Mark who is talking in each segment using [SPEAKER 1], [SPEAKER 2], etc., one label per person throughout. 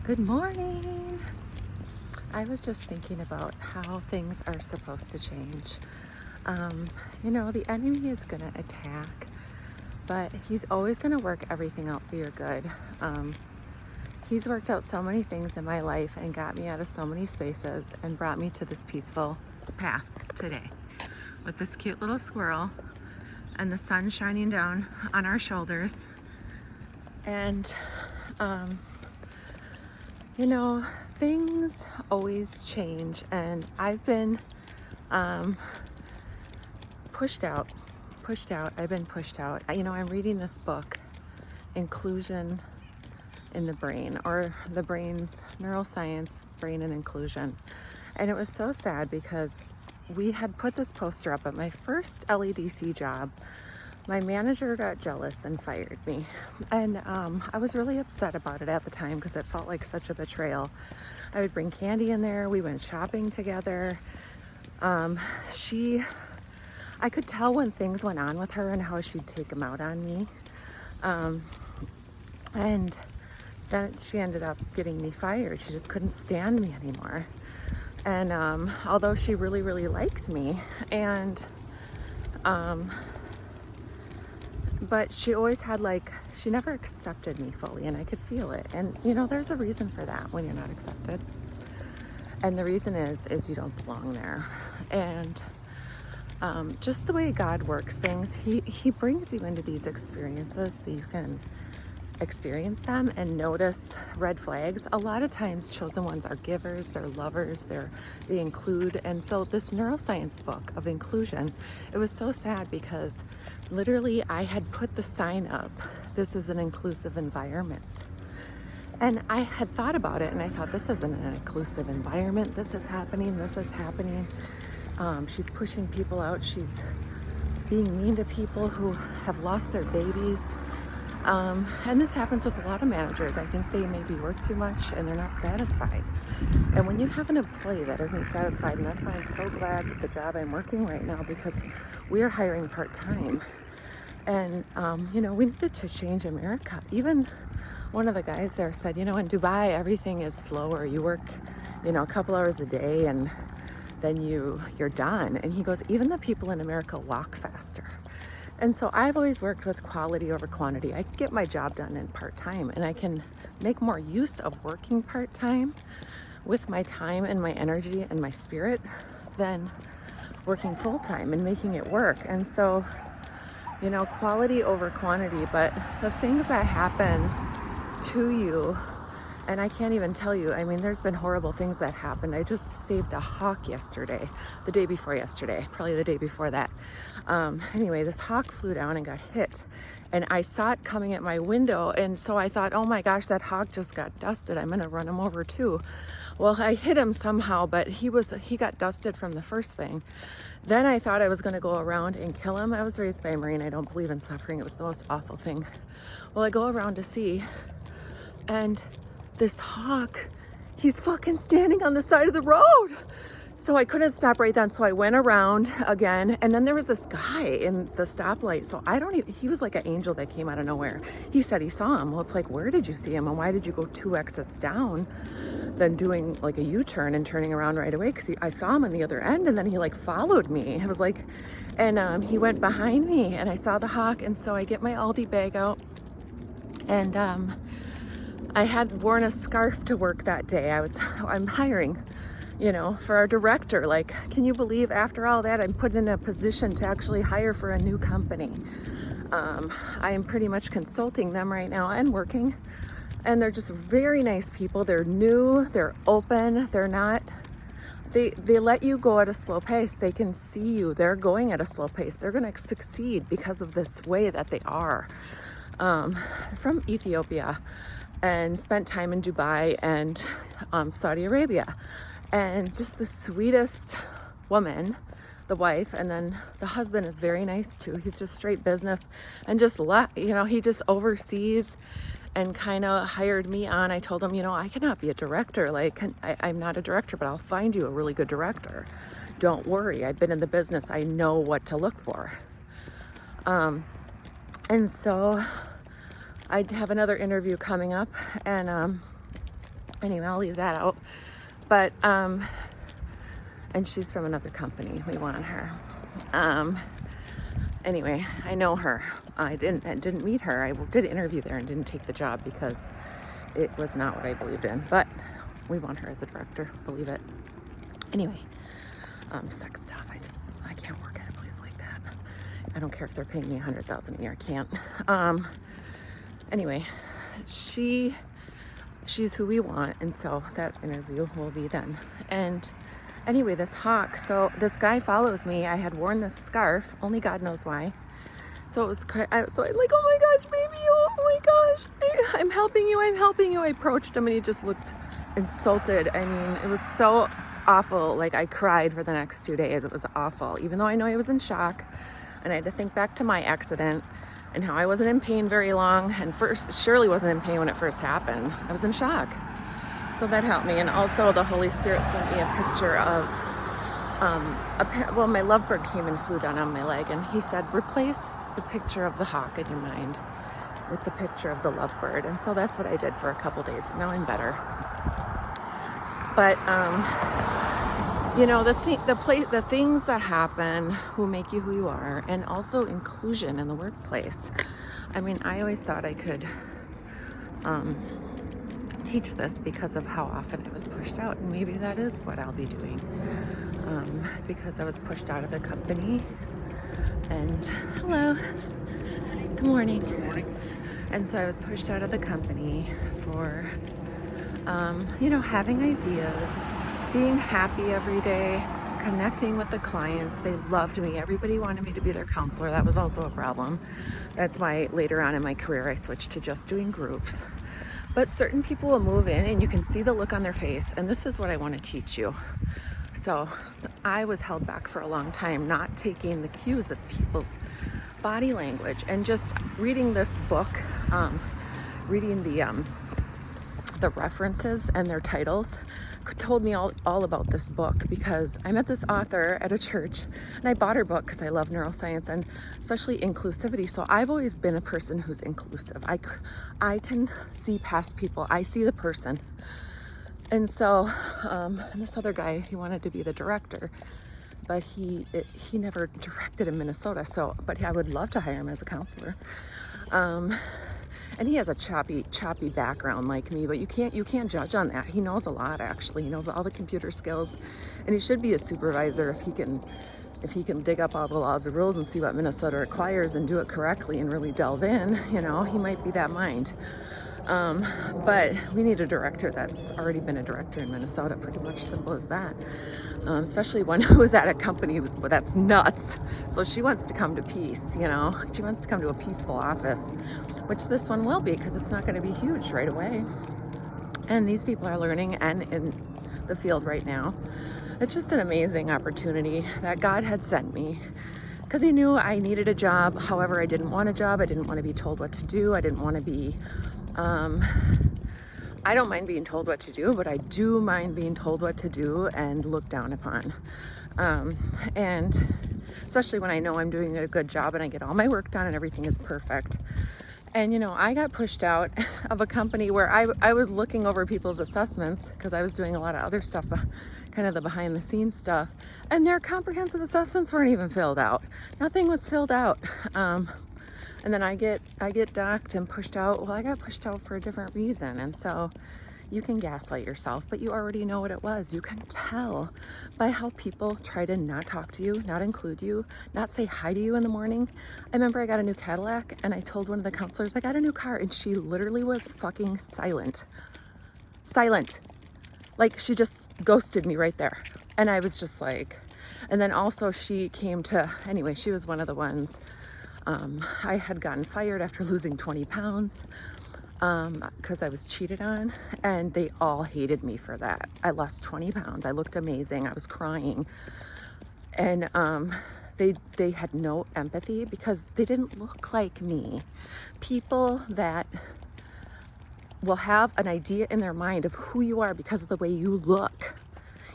[SPEAKER 1] Good morning. I was just thinking about how things are supposed to change. The enemy is going to attack, but he's always going to work everything out for your good. He's worked out so many things in my life and got me out of so many spaces and brought me to this peaceful path today with this cute little squirrel and the sun shining down on our shoulders. And, things always change, and I've been pushed out. I've been pushed out. I'm reading this book, Inclusion in the Brain, or the brain's neuroscience, brain and inclusion. And it was so sad because we had put this poster up at my first LEDC job. My manager got jealous and fired me. And I was really upset about it at the time because it felt like such a betrayal. I would bring candy in there. We went shopping together. I could tell when things went on with her and how she'd take them out on me. And then she ended up getting me fired. She just couldn't stand me anymore. And although she really, really liked me, and but she always had she never accepted me fully, and I could feel it. And there's a reason for that when you're not accepted. And the reason is you don't belong there. And just the way God works things, he brings you into these experiences so you can experience them and notice red flags. A lot of times chosen ones are givers, they're lovers, they include. And so this neuroscience book of inclusion, it was so sad because literally I had put the sign up, this is an inclusive environment. And I had thought about it and I thought, this isn't an inclusive environment. This is happening. She's pushing people out. She's being mean to people who have lost their babies. And this happens with a lot of managers. I think they maybe work too much and they're not satisfied. And when you have an employee that isn't satisfied, and that's why I'm so glad with the job I'm working right now, because we're hiring part-time. And, we needed to change America. Even one of the guys there said, in Dubai, everything is slower. You work, a couple hours a day and then you're done. And he goes, even the people in America walk faster. And so I've always worked with quality over quantity. I can get my job done in part-time, and I can make more use of working part-time with my time and my energy and my spirit than working full-time and making it work. And so, quality over quantity. But the things that happen to you, and I can't even tell you, there's been horrible things that happened. I just saved a hawk yesterday, the day before yesterday, probably the day before that. Anyway, this hawk flew down and got hit, and I saw it coming at my window, and so I thought, oh my gosh, that hawk just got dusted. I'm gonna run him over too. Well, I hit him somehow, but he got dusted from the first thing. Then I thought I was gonna go around and kill him. I was raised by a Marine. I don't believe in suffering. It was the most awful thing. Well, I go around to see, and this hawk, he's fucking standing on the side of the road. So I couldn't stop right then. So I went around again. And then there was this guy in the stoplight. So he was like an angel that came out of nowhere. He said he saw him. Well, it's like, where did you see him? And why did you go 2 exits down than doing like a U-turn and turning around right away? Because I saw him on the other end, and then he followed me. It was like, and he went behind me, and I saw the hawk. And so I get my Aldi bag out, and I had worn a scarf to work that day. I'm hiring, for our director. Can you believe after all that, I'm put in a position to actually hire for a new company? I am pretty much consulting them right now and working, and they're just very nice people. They're new, they're open, they let you go at a slow pace. They can see you. They're going at a slow pace. They're going to succeed because of this way that they are. From Ethiopia, and spent time in Dubai and Saudi Arabia, and just the sweetest woman, the wife. And then the husband is very nice too. He's just straight business, and he just oversees and kind of hired me on. I told him, I cannot be a director. I'm not a director, but I'll find you a really good director. Don't worry. I've been in the business. I know what to look for. And so I have another interview coming up, and Anyway, I'll leave that out. But, and she's from another company. We want her. Anyway, I know her. I didn't meet her. I did interview there and didn't take the job because it was not what I believed in. But we want her as a director. Believe it. Anyway, sex stuff. I can't work at a place like that. I don't care if they're paying me $100,000 a year. I can't. Anyway, she's who we want, and so that interview will be then. And anyway, this hawk, so this guy follows me. I had worn this scarf, only God knows why. So it was, so I'm like, oh my gosh, baby, oh my gosh, I'm helping you. I approached him and he just looked insulted. I mean, it was so awful. Like, I cried for the next 2 days. It was awful, even though I know he was in shock. And I had to think back to my accident and how I wasn't in pain very long. And Shirley wasn't in pain when it first happened. I was in shock. So that helped me. And also the Holy Spirit sent me a picture of, well, my lovebird came and flew down on my leg, and he said, replace the picture of the hawk in your mind with the picture of the lovebird. And so that's what I did for a couple days. Now I'm better. But, you know, the things that happen who make you who you are, and also inclusion in the workplace. I mean, I always thought I could teach this because of how often I was pushed out, and maybe that is what I'll be doing, because I was pushed out of the company. And hello, good morning.
[SPEAKER 2] Good morning.
[SPEAKER 1] And so I was pushed out of the company for you know, having ideas, being happy every day, connecting with the clients. They loved me. Everybody wanted me to be their counselor. That was also a problem. That's why later on in my career I switched to just doing groups. But certain people will move in and you can see the look on their face, and this is what I want to teach you. So I was held back for a long time, not taking the cues of people's body language, and just reading this book, reading the references and their titles told me all about this book, because I met this author at a church and I bought her book because I love neuroscience and especially inclusivity. So I've always been a person who's inclusive. I can see past people. I see the person. And so and this other guy, he wanted to be the director, but he never directed in Minnesota. So, but I would love to hire him as a counselor. And he has a choppy background like me, but you can't judge on that. He knows a lot, actually. He knows all the computer skills, and he should be a supervisor if he can dig up all the laws and rules and see what Minnesota requires and do it correctly and really delve in. You know, he might be that mind. But we need a director that's already been a director in Minnesota, pretty much simple as that. Especially one who is at a company that's nuts. So she wants to come to peace, you know. She wants to come to a peaceful office, which this one will be, because it's not going to be huge right away. And these people are learning and in the field right now. It's just an amazing opportunity that God had sent me, because he knew I needed a job. However, I didn't want a job. I didn't want to be told what to do. I didn't want to be I don't mind being told what to do, but I do mind being told what to do and looked down upon. And especially when I know I'm doing a good job and I get all my work done and everything is perfect. And, you know, I got pushed out of a company where I was looking over people's assessments, because I was doing a lot of other stuff, kind of the behind the scenes stuff, and their comprehensive assessments weren't even filled out. Nothing was filled out. And then I get docked and pushed out. Well, I got pushed out for a different reason. And so you can gaslight yourself, but you already know what it was. You can tell by how people try to not talk to you, not include you, not say hi to you in the morning. I remember I got a new Cadillac and I told one of the counselors I got a new car, and she literally was fucking silent. Like, she just ghosted me right there. And I was just like, and then also she came to, anyway, she was one of the ones. I had gotten fired after losing 20 pounds because I was cheated on, and they all hated me for that. I lost 20 pounds. I looked amazing. I was crying. And they had no empathy because they didn't look like me. People that will have an idea in their mind of who you are because of the way you look,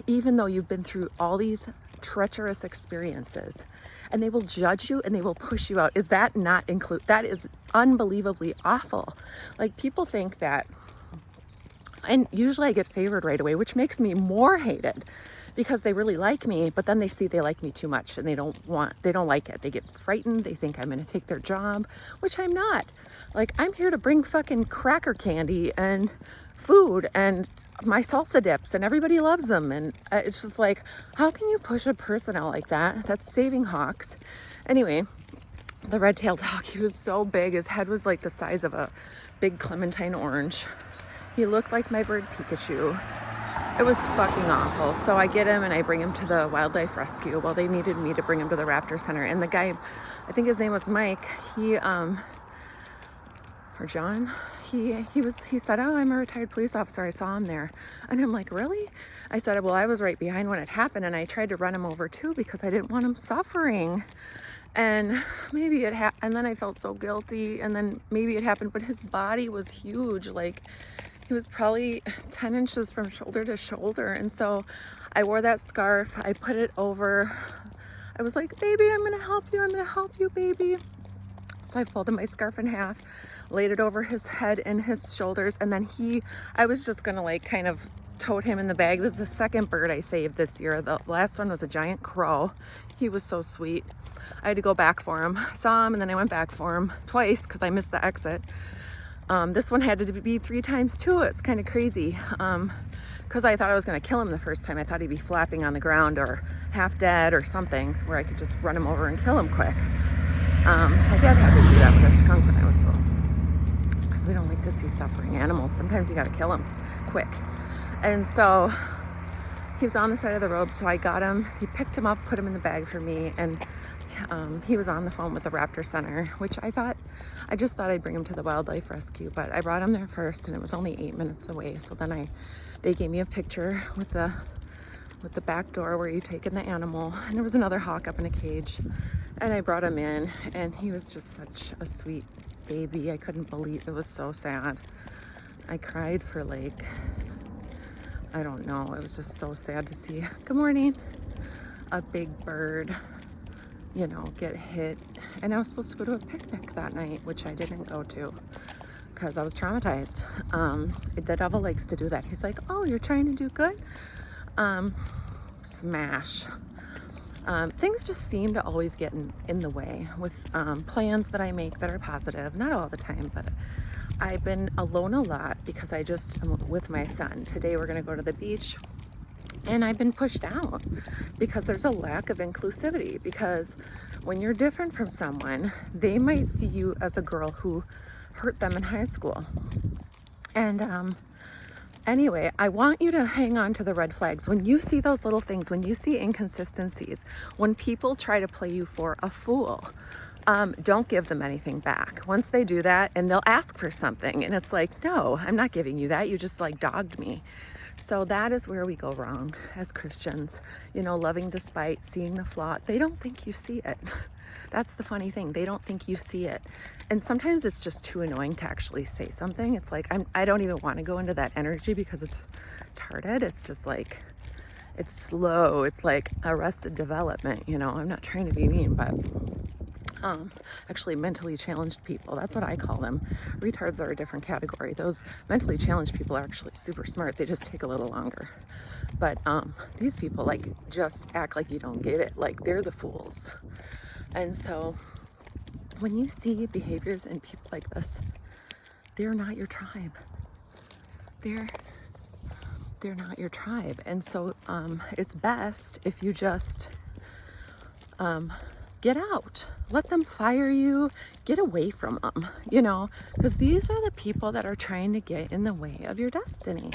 [SPEAKER 1] even though you've been through all these treacherous experiences, and they will judge you and they will push you out. Is that not that is unbelievably awful. Like, people think that And usually I get favored right away, which makes me more hated because they really like me, but then they see they like me too much and they don't like it. They get frightened. They think I'm going to take their job, which I'm not. Like, I'm here to bring fucking cracker candy and food and my salsa dips, and everybody loves them. And it's just like, how can you push a person out like that? That's saving hawks. Anyway, the red-tailed hawk, he was so big. His head was like the size of a big clementine orange. He looked like my bird Pikachu. It was fucking awful. So I get him and I bring him to the wildlife rescue. Well, they needed me to bring him to the raptor center. And the guy, I think his name was Mike, or John, he said, oh, I'm a retired police officer. I saw him there. And I'm like, really? I said, well, I was right behind when it happened, and I tried to run him over too because I didn't want him suffering. And maybe it happened, and then I felt so guilty, and then maybe it happened, but his body was huge. Like, he was probably 10 inches from shoulder to shoulder. And so I wore that scarf. I put it over. I was like, baby, I'm going to help you. I'm going to help you, baby. So I folded my scarf in half, laid it over his head and his shoulders. And then I was just going to like kind of tote him in the bag. This is the second bird I saved this year. The last one was a giant crow. He was so sweet. I had to go back for him. I saw him and then I went back for him twice because I missed the exit. This one had to be 3 times too. It's kind of crazy because I thought I was going to kill him the first time. I thought he'd be flapping on the ground or half dead or something where I could just run him over and kill him quick. My dad had to do that with a skunk when I was little because we don't like to see suffering animals. Sometimes you got to kill them quick. And so he was on the side of the road, so I got him. He picked him up, put him in the bag for me, and he was on the phone with the Raptor Center, which I just thought I'd bring him to the wildlife rescue, but I brought him there first, and it was only 8 minutes away. So then they gave me a picture with the back door where you take in the animal, and there was another hawk up in a cage, and I brought him in, and he was just such a sweet baby. I couldn't believe it. Was so sad. I cried for like, I don't know, it was just so sad to see, good morning, a big bird, you know, get hit. And I was supposed to go to a picnic that night, which I didn't go to because I was traumatized. The devil likes to do that. He's like, oh, you're trying to do good? Smash. Things just seem to always get in the way with plans that I make that are positive. Not all the time, but I've been alone a lot because I just am with my son. Today we're going to go to the beach. And I've been pushed out because there's a lack of inclusivity, because when you're different from someone, they might see you as a girl who hurt them in high school. And anyway, I want you to hang on to the red flags. When you see those little things, when you see inconsistencies, when people try to play you for a fool, don't give them anything back. Once they do that, and they'll ask for something, and it's like, no, I'm not giving you that. You just like dogged me. So that is where we go wrong as Christians, you know, loving despite, seeing the flaw. They don't think you see it. That's the funny thing. They don't think you see it. And sometimes it's just too annoying to actually say something. It's like, I don't even want to go into that energy because it's retarded. It's just like, it's slow. It's like arrested development, you know. I'm not trying to be mean, but actually mentally challenged people, that's what I call them. Retards are a different category. Those mentally challenged people are actually super smart. They just take a little longer. But these people like just act like you don't get it, like they're the fools. And so when you see behaviors in people like this, they're not your tribe. They're not your tribe. And so it's best if you just get out. Let them fire you. Get away from them, you know, because these are the people that are trying to get in the way of your destiny.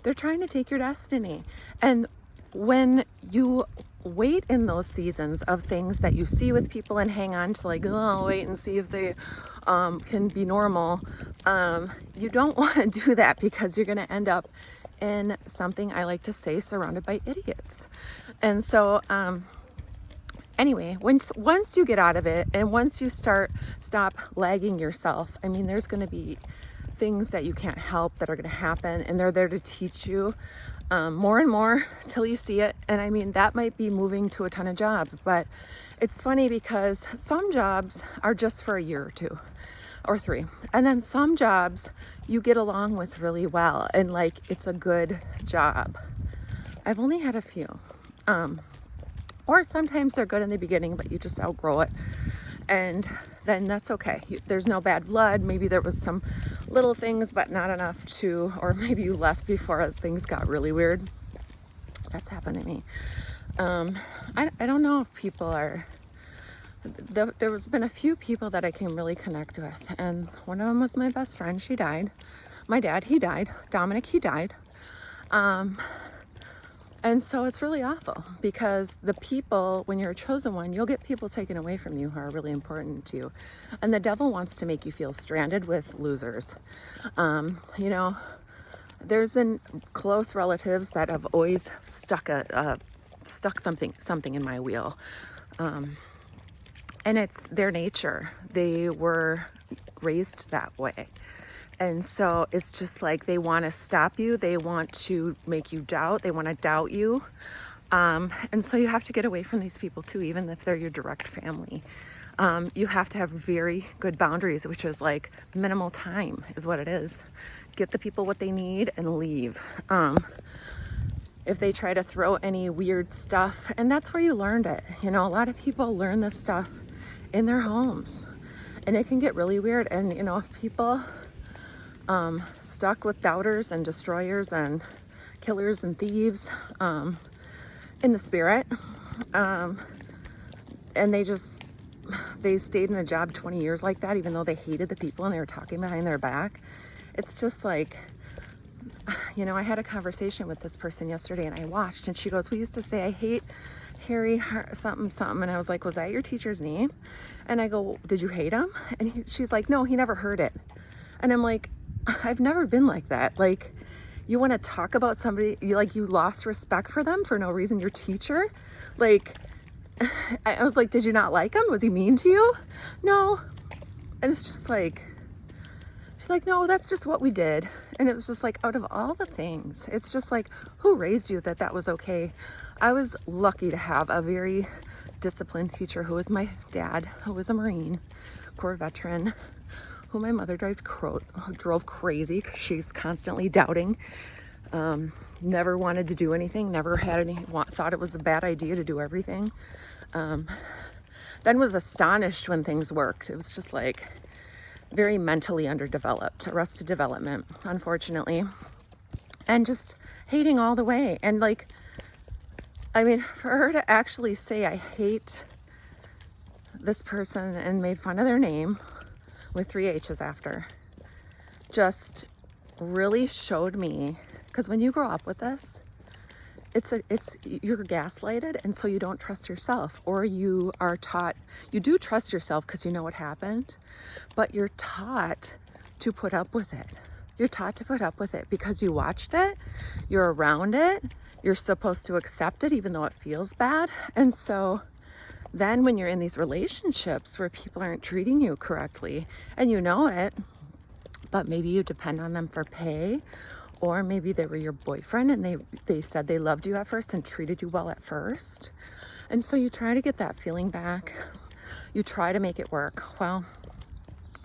[SPEAKER 1] They're trying to take your destiny. And when you wait in those seasons of things that you see with people and hang on to, like, oh, I'll wait and see if they can be normal, you don't want to do that, because you're going to end up in something, I like to say, surrounded by idiots. And so anyway, once you get out of it, and once you stop lagging yourself, I mean, there's going to be things that you can't help that are going to happen, and they're there to teach you more and more till you see it. And I mean, that might be moving to a ton of jobs, but it's funny because some jobs are just for a year or two. or 3. And then some jobs you get along with really well and like it's a good job. I've only had a few. Or sometimes they're good in the beginning, but you just outgrow it. And then that's okay. There's no bad blood. Maybe there was some little things, but not enough to, or maybe you left before things got really weird. That's happened to me. I don't know if people are, there's been a few people that I can really connect with. And one of them was my best friend. She died. My dad, he died. Dominic, he died. And so it's really awful because the people, when you're a chosen one, you'll get people taken away from you who are really important to you. And the devil wants to make you feel stranded with losers. You know, there's been close relatives that have always stuck something in my wheel. And it's their nature. They were raised that way. And so it's just like they want to stop you. They want to make you doubt. They want to doubt you. And so you have to get away from these people too, even if they're your direct family. You have to have very good boundaries, which is like minimal time is what it is. Get the people what they need and leave. If they try to throw any weird stuff, and that's where you learned it. You know, a lot of people learn this stuff in their homes and it can get really weird. And, you know, if people stuck with doubters and destroyers and killers and thieves in the spirit, and they stayed in a job 20 years like that, even though they hated the people and they were talking behind their back. It's just like, you know, I had a conversation with this person yesterday and I watched, and she goes, we used to say, I hate Harry something something. And I was like, was that your teacher's name? And I go, did you hate him? And she's like, no, he never heard it. And I'm like, I've never been like that. Like, you want to talk about somebody, you lost respect for them for no reason, your teacher? Like, I was like, did you not like him? Was he mean to you? No. And it's just like, she's like, no, that's just what we did. And it was just like, out of all the things, it's just like, who raised you that was okay? I was lucky to have a very disciplined teacher who was my dad, who was a Marine Corps veteran, who my mother drove crazy because she's constantly doubting. Never wanted to do anything, never had thought it was a bad idea to do everything. Then was astonished when things worked. It was just like very mentally underdeveloped, arrested development, unfortunately. And just hating all the way. And like, I mean, for her to actually say, I hate this person and made fun of their name with 3 H's after, just really showed me, because when you grow up with this, you're gaslighted, and so you don't trust yourself, or you are taught, you do trust yourself because you know what happened, but you're taught to put up with it. You're taught to put up with it because you watched it, you're around it, you're supposed to accept it even though it feels bad. And so then when you're in these relationships where people aren't treating you correctly and you know it, but maybe you depend on them for pay, or maybe they were your boyfriend and they said they loved you at first and treated you well at first. And so you try to get that feeling back. You try to make it work. Well,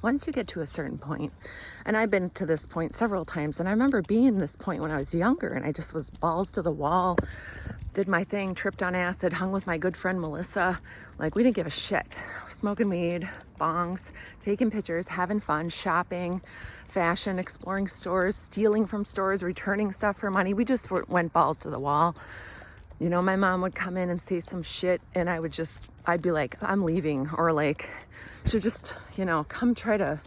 [SPEAKER 1] once you get to a certain point, and I've been to this point several times, and I remember being in this point when I was younger and I just was balls to the wall, did my thing, tripped on acid, hung with my good friend Melissa. Like, we didn't give a shit. Smoking weed, bongs, taking pictures, having fun, shopping, fashion, exploring stores, stealing from stores, returning stuff for money. We just went balls to the wall. You know, my mom would come in and say some shit and I'd be like, I'm leaving. Or like, she'd just, you know, come try to,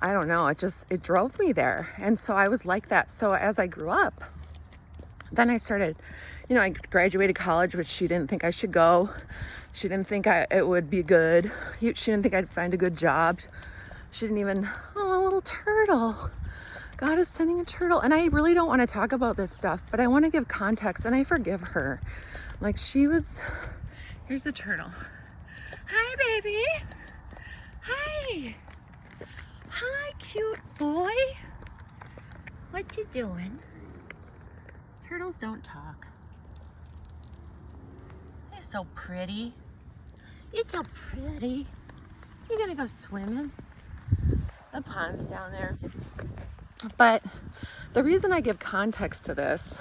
[SPEAKER 1] I don't know, it drove me there. And so I was like that. So as I grew up, then I started, you know, I graduated college, which she didn't think I should go. She didn't think it would be good. She didn't think I'd find a good job. She didn't even, oh, a little turtle. God is sending a turtle. And I really don't want to talk about this stuff, but I want to give context, and I forgive her. Like, here's a turtle. Hi, baby. Hi. Hi, cute boy. What you doing? Turtles don't talk. You're so pretty. You're so pretty. You gonna go swimming? the ponds down there. But the reason I give context to this,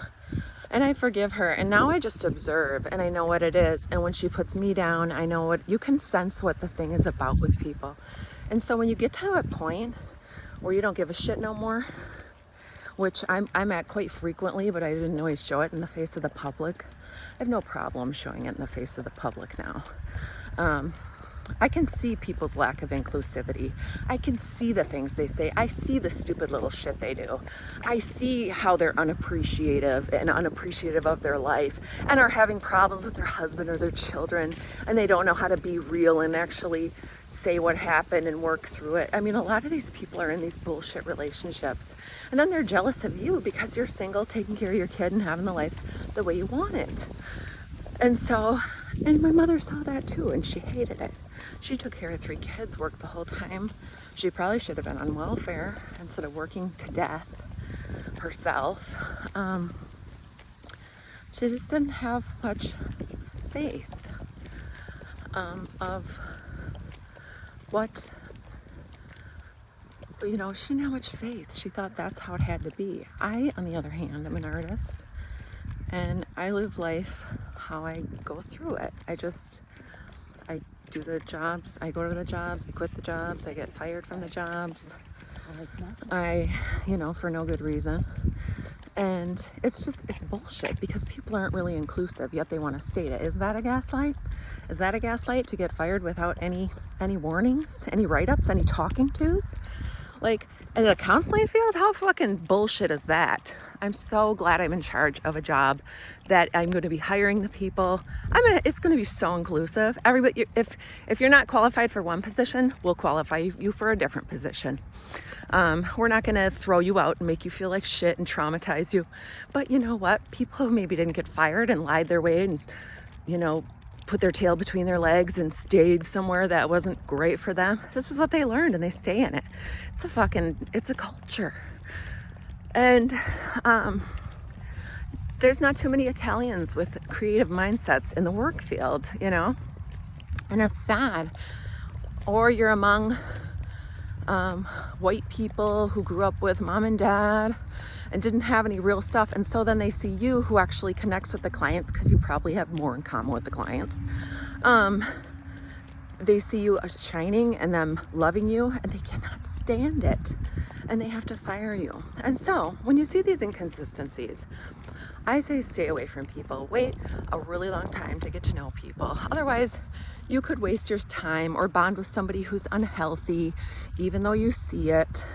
[SPEAKER 1] and I forgive her, and now I just observe and I know what it is. And when she puts me down, I know what, you can sense what the thing is about with people. And so when you get to a point where you don't give a shit no more, which I'm at quite frequently, but I didn't always show it in the face of the public. I have no problem showing it in the face of the public now. I can see people's lack of inclusivity. I can see the things they say. I see the stupid little shit they do. I see how they're unappreciative of their life and are having problems with their husband or their children, and they don't know how to be real and actually say what happened and work through it. I mean, a lot of these people are in these bullshit relationships, and then they're jealous of you because you're single, taking care of your kid and having the life the way you want it. And so, and my mother saw that too, and she hated it. She took care of 3 kids, worked the whole time. She probably should have been on welfare instead of working to death herself. She just didn't have much faith of what, you know, she didn't have much faith. She thought that's how it had to be. I, on the other hand, am an artist, and I live life how I go through it. I do the jobs, I go to the jobs, I quit the jobs, I get fired from the jobs. You know, for no good reason. And it's bullshit because people aren't really inclusive, yet they want to state it. Is that a gaslight? Is that a gaslight to get fired without any warnings, any write-ups, any talking tos? Like, in the counseling field, how fucking bullshit is that? I'm so glad I'm in charge of a job that I'm going to be hiring the people. It's going to be so inclusive. Everybody, if you're not qualified for one position, we'll qualify you for a different position. We're not going to throw you out and make you feel like shit and traumatize you. But you know what? People who maybe didn't get fired and lied their way and, you know, put their tail between their legs and stayed somewhere that wasn't great for them. This is what they learned and they stay in it. It's a culture. And there's not too many Italians with creative mindsets in the work field, you know, and it's sad. Or you're among white people who grew up with mom and dad and didn't have any real stuff, and so then they see you who actually connects with the clients because you probably have more in common with the clients. They see you shining and them loving you, and they cannot stand it, and they have to fire you. And so when you see these inconsistencies, I say stay away from people. Wait a really long time to get to know people. Otherwise, you could waste your time or bond with somebody who's unhealthy, even though you see it.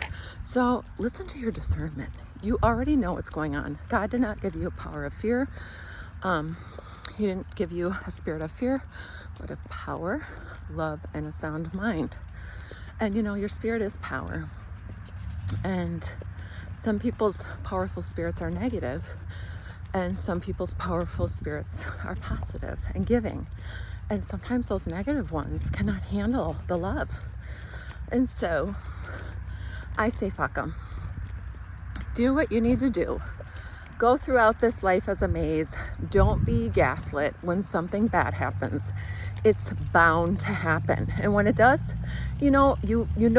[SPEAKER 1] So listen to your discernment. You already know what's going on. God did not give you a power of fear. He didn't give you a spirit of fear, but of power, love, and a sound mind. And you know, your spirit is power. And some people's powerful spirits are negative, and some people's powerful spirits are positive and giving. And sometimes those negative ones cannot handle the love. And so I say, fuck them. Do what you need to do. Go throughout this life as a maze. Don't be gaslit when something bad happens. It's bound to happen. And when it does, you know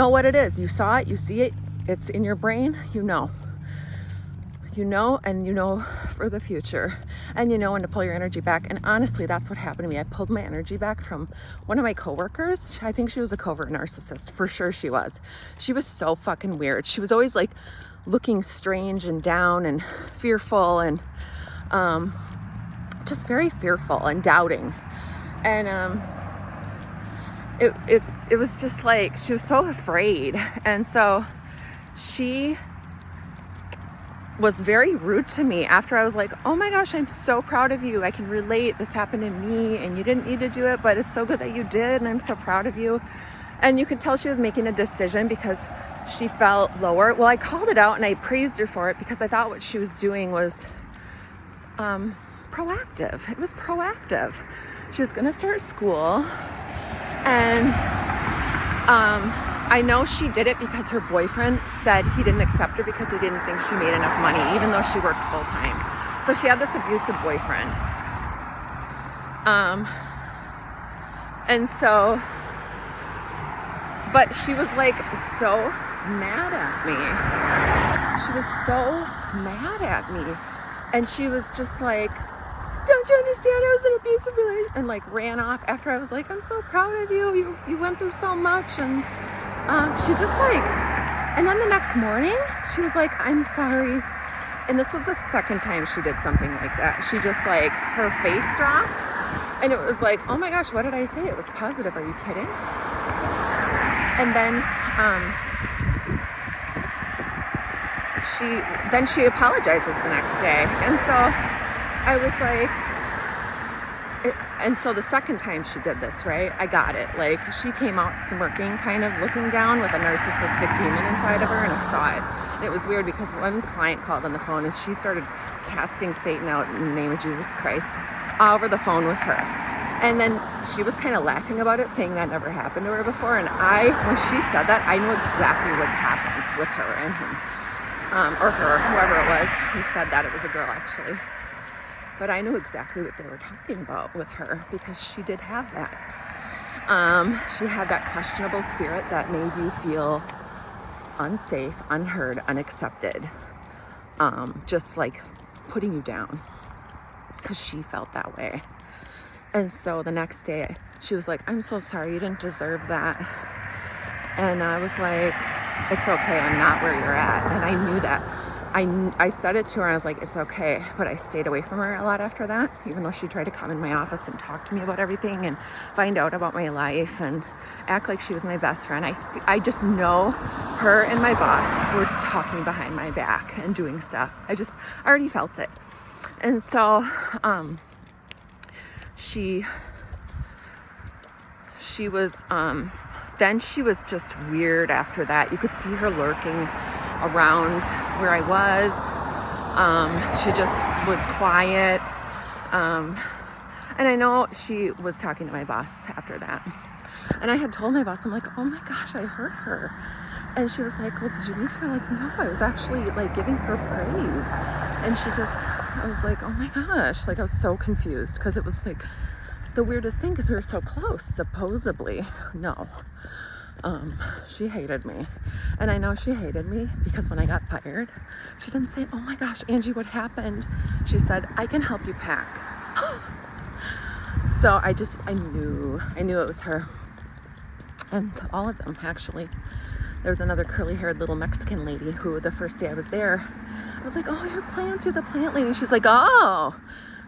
[SPEAKER 1] what it is. You saw it, you see it, it's in your brain, you know. You know, and you know for the future, and you know when to pull your energy back. And honestly, that's what happened to me. I pulled my energy back from one of my coworkers. I think she was a covert narcissist. For sure she was. She was so fucking weird. She was always like looking strange and down and fearful and just very fearful and doubting. And it was just like she was so afraid. And so she was very rude to me after I was like, oh my gosh, I'm so proud of you. I can relate. This happened to me and you didn't need to do it, but it's so good that you did, and I'm so proud of you. And you could tell she was making a decision because she felt lower. Well, I called it out and I praised her for it because I thought what she was doing was proactive. It was proactive. She was going to start school, and I know she did it because her boyfriend said he didn't accept her because he didn't think she made enough money, even though she worked full time. So she had this abusive boyfriend. And so, but she was like so mad at me. She was so mad at me. And she was just like, don't you understand? I was in an abusive relationship, and like ran off after I was like, I'm so proud of you. You went through so much. And she just like, and then the next morning she was like, I'm sorry. And this was the second time she did something like that. She just like, her face dropped, and it was like, oh my gosh, what did I say? It was positive. Are you kidding? And then she apologizes the next day. And so I was like, and so the second time she did this, right, I got it. Like, she came out smirking, kind of looking down with a narcissistic demon inside of her, and I saw it. And it was weird because one client called on the phone and she started casting Satan out in the name of Jesus Christ over the phone with her. And then she was kind of laughing about it, saying that never happened to her before. And when she said that, I knew exactly what happened with her and him. Or her, whoever it was who said that. It was a girl, actually. But I knew exactly what they were talking about with her, because she did have that. She had that questionable spirit that made you feel unsafe, unheard, unaccepted. Just like putting you down, because she felt that way. And so the next day she was like, I'm so sorry, you didn't deserve that. And I was like, it's okay, I'm not where you're at. And I knew that. I said it to her, and I was like, it's okay. But I stayed away from her a lot after that, even though she tried to come in my office and talk to me about everything and find out about my life and act like she was my best friend. I just know her and my boss were talking behind my back and doing stuff. I already felt it. And so she was then she was just weird after that. You could see her lurking around where I was. She just was quiet. And I know she was talking to my boss after that. And I had told my boss, I'm like, oh my gosh, I hurt her. And she was like, well, did you meet her? I'm like, no, I was actually like giving her praise. And I was like, oh my gosh. Like, I was so confused, because it was like the weirdest thing, because we were so close, supposedly. No. She hated me. And I know she hated me because when I got fired, she didn't say, oh my gosh, Angie, what happened? She said, I can help you pack. So I knew it was her. And all of them, actually. There was another curly-haired little Mexican lady who, the first day I was there, I was like, oh, you're the plant lady. And she's like, oh.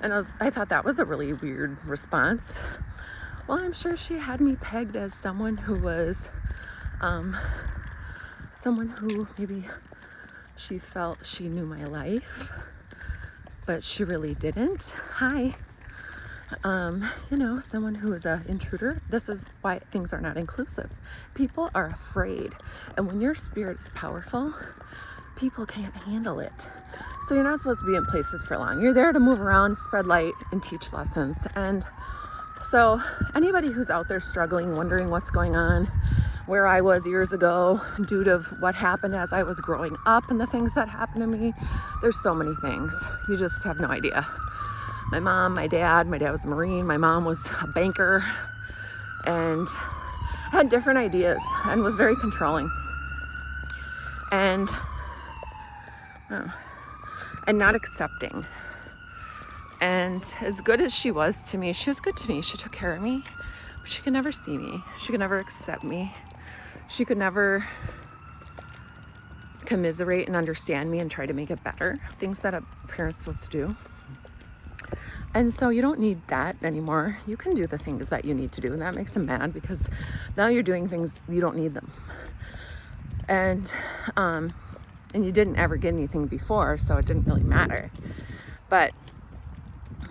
[SPEAKER 1] And I thought that was a really weird response. Well, I'm sure she had me pegged as someone who was, someone who maybe she felt she knew my life, but she really didn't. Hi. Someone who is an intruder. This is why things are not inclusive. People are afraid. And when your spirit is powerful, people can't handle it. So you're not supposed to be in places for long. You're there to move around, spread light, and teach lessons. And so anybody who's out there struggling, wondering what's going on, where I was years ago due to what happened as I was growing up and the things that happened to me, there's so many things. You just have no idea. My mom, my dad was a Marine, my mom was a banker, and had different ideas and was very controlling. And not accepting. And as good as she was to me, she was good to me. She took care of me, but she could never see me. She could never accept me. She could never commiserate and understand me and try to make it better. Things that a parent's supposed to do. And so you don't need that anymore. You can do the things that you need to do, and that makes them mad because now you're doing things, you don't need them. And you didn't ever get anything before, so it didn't really matter. But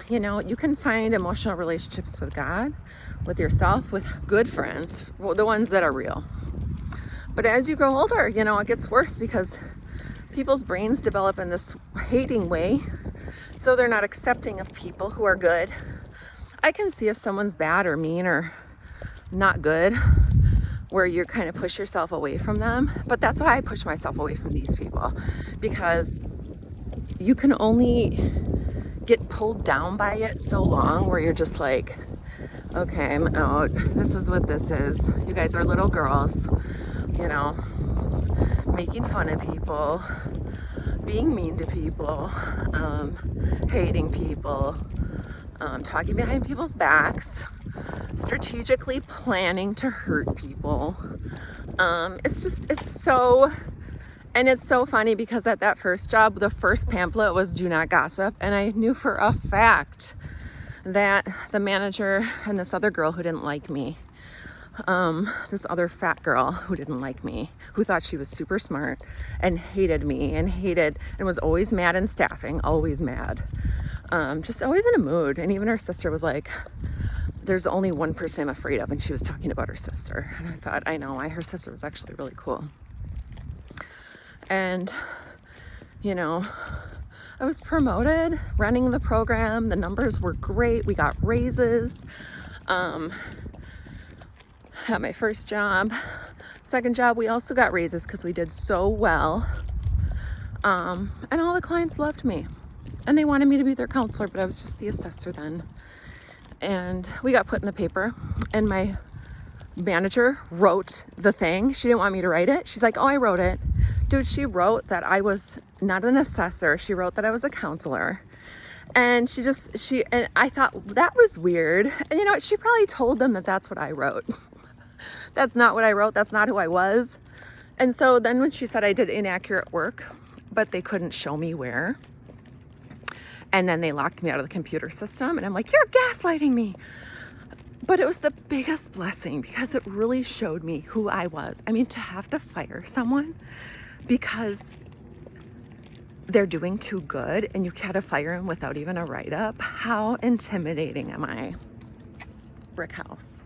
[SPEAKER 1] you can find emotional relationships with God, with yourself, with good friends, the ones that are real. But as you grow older, it gets worse because people's brains develop in this hating way, so they're not accepting of people who are good. I can see if someone's bad or mean or not good, where you kind of push yourself away from them. But that's why I push myself away from these people, because you can only get pulled down by it so long, where you're just like, okay, I'm out. This is what this is. You guys are little girls, making fun of people, being mean to people, hating people, talking behind people's backs, strategically planning to hurt people. It's so funny because at that first job, the first pamphlet was do not gossip. And I knew for a fact that the manager and this other girl who didn't like me, this other fat girl who didn't like me, who thought she was super smart and hated me and was always mad in staffing, always mad, just always in a mood. And even her sister was like, there's only one person I'm afraid of, and she was talking about her sister. And I thought, I know, her sister was actually really cool. And I was promoted, running the program. The numbers were great. We got raises. At my first job, second job, we also got raises because we did so well. And all the clients loved me, and they wanted me to be their counselor, but I was just the assessor then. And we got put in the paper, and my manager wrote the thing. She didn't want me to write it. She's like, oh, I wrote it. Dude, she wrote that I was not an assessor. She wrote that I was a counselor. And and I thought that was weird. And she probably told them that that's what I wrote. That's not what I wrote. That's not who I was. And so then when she said I did inaccurate work, but they couldn't show me where, and then they locked me out of the computer system, and I'm like, you're gaslighting me. But it was the biggest blessing because it really showed me who I was. I mean, to have to fire someone because they're doing too good and you had to fire them without even a write-up. How intimidating am I? Brick house.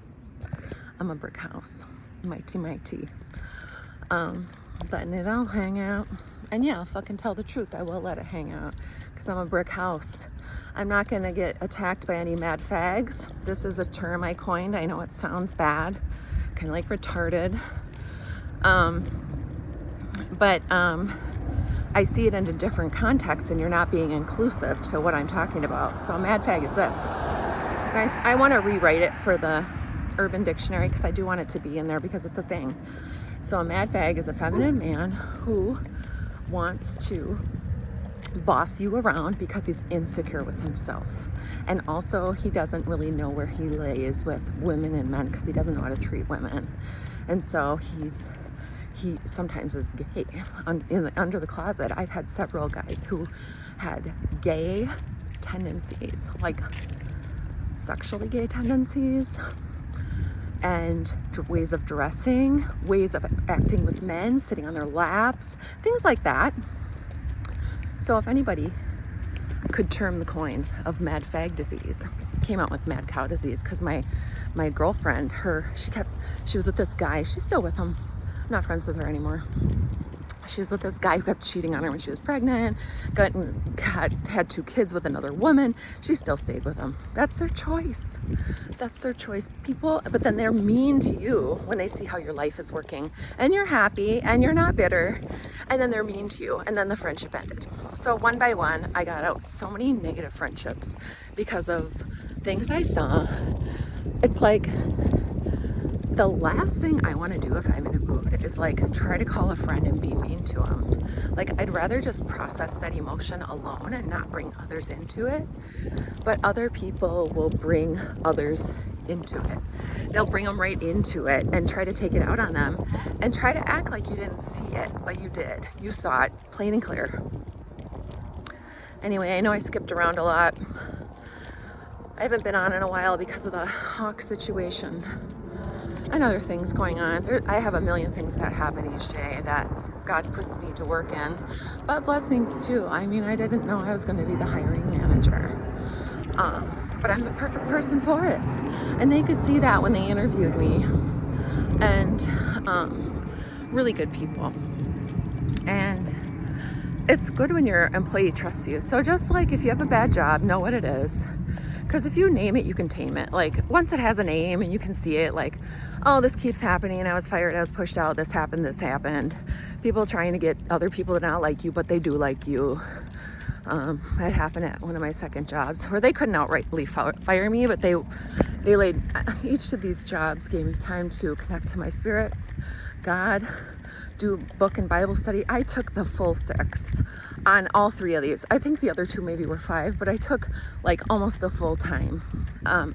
[SPEAKER 1] I'm a brick house. Mighty. Letting it all hang out. And yeah, I'll fucking tell the truth. I will let it hang out because I'm a brick house. I'm not going to get attacked by any mad fags. This is a term I coined. I know it sounds bad, kind of like retarded. But I see it in a different context, and you're not being inclusive to what I'm talking about. So a mad fag is this. Guys, I want to rewrite it for the Urban Dictionary because I do want it to be in there because it's a thing. So a mad fag is a feminine man who wants to boss you around because he's insecure with himself. And also he doesn't really know where he lays with women and men because he doesn't know how to treat women. And so he sometimes is gay. Under the closet, I've had several guys who had gay tendencies, like sexually gay tendencies, and ways of dressing, ways of acting with men, sitting on their laps, things like that. So if anybody could turn the coin of mad fag disease, came out with mad cow disease because my girlfriend, she was with this guy. She's still with him. I'm not friends with her anymore. She was with this guy who kept cheating on her when she was pregnant, had 2 kids with another woman. She still stayed with him. That's their choice. That's their choice, people. But then they're mean to you when they see how your life is working and you're happy and you're not bitter. And then they're mean to you. And then the friendship ended. So one by one, I got out so many negative friendships because of things I saw. It's like, the last thing I want to do if I'm in a mood is like try to call a friend and be mean to them. Like, I'd rather just process that emotion alone and not bring others into it. But other people will bring others into it. They'll bring them right into it and try to take it out on them and try to act like you didn't see it, but you did. You saw it plain and clear. Anyway, I know I skipped around a lot. I haven't been on in a while because of the hawk situation and other things going on. I have a million things that happen each day that God puts me to work in, but blessings too. I mean, I didn't know I was going to be the hiring manager, but I'm the perfect person for it, and they could see that when they interviewed me. And really good people, and it's good when your employee trusts you. So just like if you have a bad job, know what it is. Because if you name it, you can tame it. Like, once it has a name and you can see it, like, oh, this keeps happening. I was fired, I was pushed out, this happened. People trying to get other people to not like you, but they do like you. It happened at one of my second jobs where they couldn't outrightly fire me, but they They laid, each of these jobs gave me time to connect to my spirit, God, do book and Bible study. I took the full 6 on all 3 of these. I think the other 2 maybe were 5, but I took like almost the full time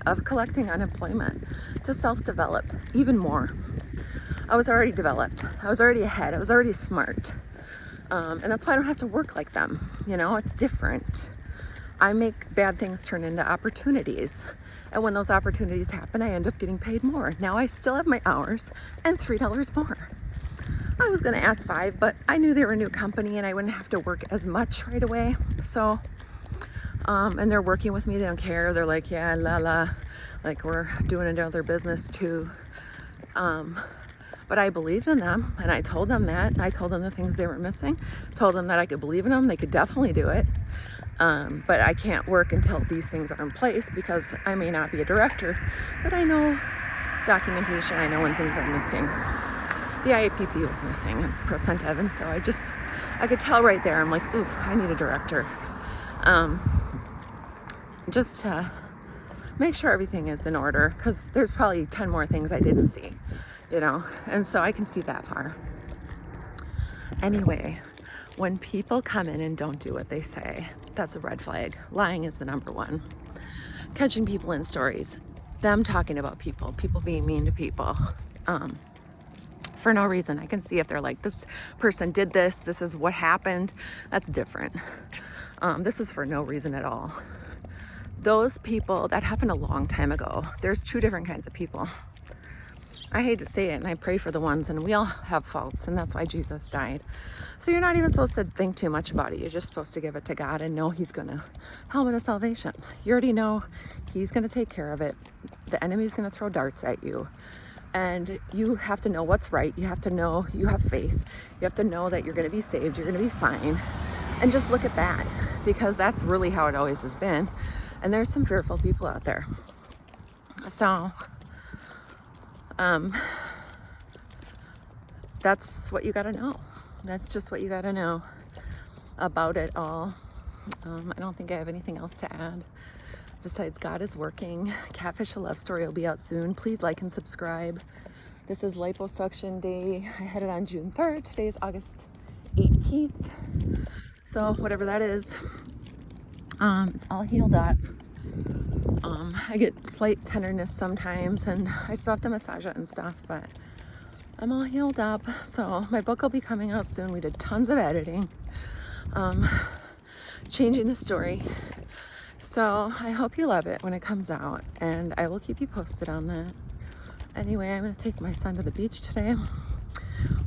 [SPEAKER 1] of collecting unemployment to self-develop even more. I was already developed. I was already ahead. I was already smart. And that's why I don't have to work like them. You know, it's different. I make bad things turn into opportunities. And when those opportunities happen, I end up getting paid more. Now I still have my hours and $3 more. I was gonna ask 5, but I knew they were a new company and I wouldn't have to work as much right away. So, and they're working with me, they don't care. They're like, yeah, la, like we're doing another business too. But I believed in them and I told them that. I told them the things they were missing, told them that I could believe in them, they could definitely do it. But I can't work until these things are in place because I may not be a director, but I know documentation, I know when things are missing. The IAPP was missing and Percent Evan, so I could tell right there, I'm like, oof, I need a director. Just to make sure everything is in order, because there's probably 10 more things I didn't see, you know, and so I can see that far. Anyway, when people come in and don't do what they say, that's a red flag. Lying is the number one. Catching people in stories, them talking about people being mean to people, for no reason. I can see if they're like, this person did this, this is what happened. That's different. This is for no reason at all. Those people, that happened a long time ago. There's 2 different kinds of people. I hate to say it, and I pray for the ones, and we all have faults, and that's why Jesus died. So you're not even supposed to think too much about it. You're just supposed to give it to God and know He's gonna help you to salvation. You already know He's gonna take care of it. The enemy's gonna throw darts at you. And you have to know what's right. You have to know you have faith. You have to know that you're gonna be saved. You're gonna be fine. And just look at that, because that's really how it always has been. And there's some fearful people out there. So, that's what you gotta know. That's just what you gotta know about it all. I don't think I have anything else to add besides God is working. Catfish a Love Story will be out soon. Please like and subscribe. This is liposuction day. I had it on June 3rd. Today is August 18th. So whatever that is, it's all healed up. I get slight tenderness sometimes and I still have to massage it and stuff, but I'm all healed up. So my book will be coming out soon. We did tons of editing, changing the story. So I hope you love it when it comes out, and I will keep you posted on that. Anyway, I'm going to take my son to the beach today.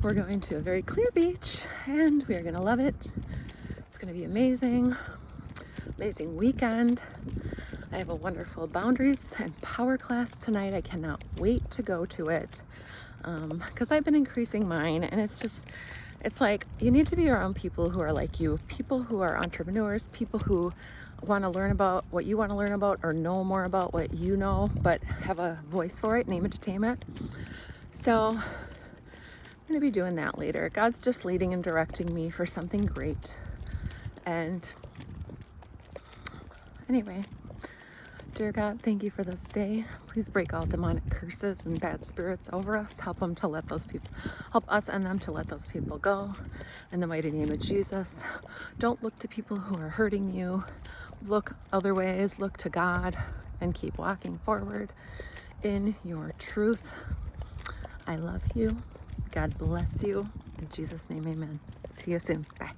[SPEAKER 1] We're going to a very clear beach and we are going to love it. It's going to be amazing. Amazing weekend. I have a wonderful boundaries and power class tonight. I cannot wait to go to it because I've been increasing mine, and it's like you need to be around people who are like you, people who are entrepreneurs, people who want to learn about what you want to learn about or know more about what you know, but have a voice for it, name it to tame it. So I'm going to be doing that later. God's just leading and directing me for something great. And anyway, dear God, thank you for this day. Please break all demonic curses and bad spirits over us. Help us and them to let those people go. In the mighty name of Jesus. Don't look to people who are hurting you. Look other ways. Look to God and keep walking forward in your truth. I love you. God bless you. In Jesus' name, amen. See you soon. Bye.